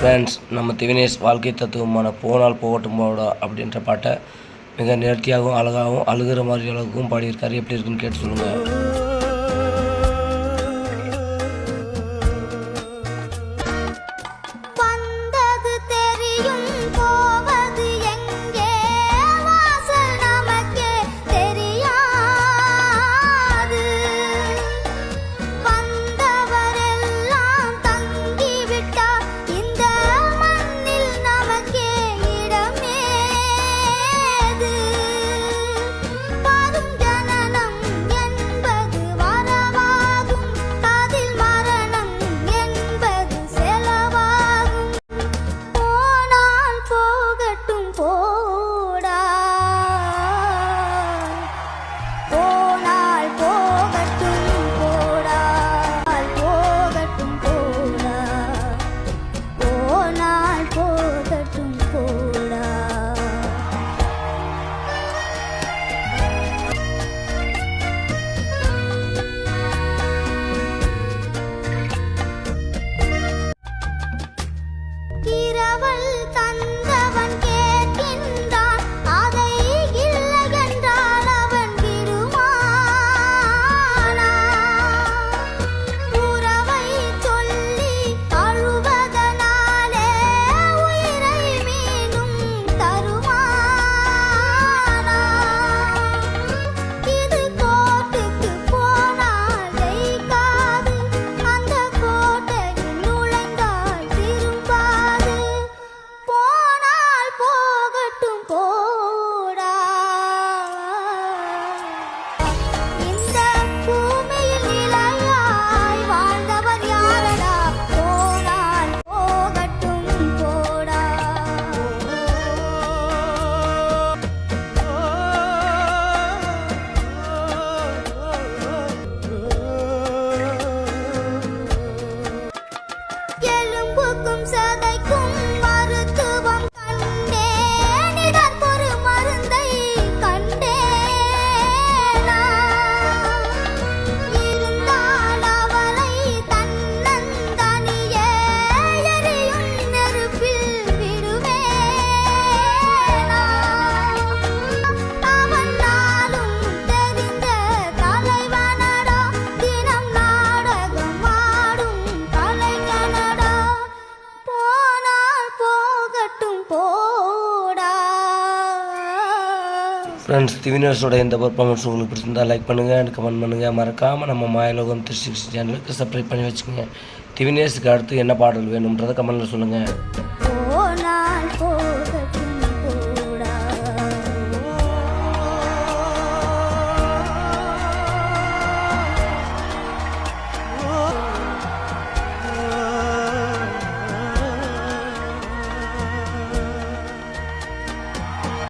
Friends, நம்ம திவினேஷ் வாழ்க்கை தத்துவமான போனால் போகட்டும் போடா அப்படின்ற பாட்டை மிக நேர்த்தியாகவும் அழகாகவும் அழுகிற மாதிரி அளவுக்கும் பாடியிருக்காரு. எப்படி இருக்குன்னு கேட்டு சொல்லுங்கள். ஃப்ரெண்ட்ஸ், திவினேஷோட இந்த பர்ஃபார்மன்ஸ் உங்களுக்கு பிடிச்சிருந்தால் லைக் பண்ணுங்கள் அண்ட் கமெண்ட் பண்ணுங்கள். மறக்காமல் நம்ம மாயலோகம் 360 சேனலுக்கு சப்ஸ்கிரைப் பண்ணி வச்சுக்கோங்க. திவினேஷுக்கு அடுத்து என்ன பாடல் வேணுன்றதை கமெண்ட்டில் சொல்லுங்கள்.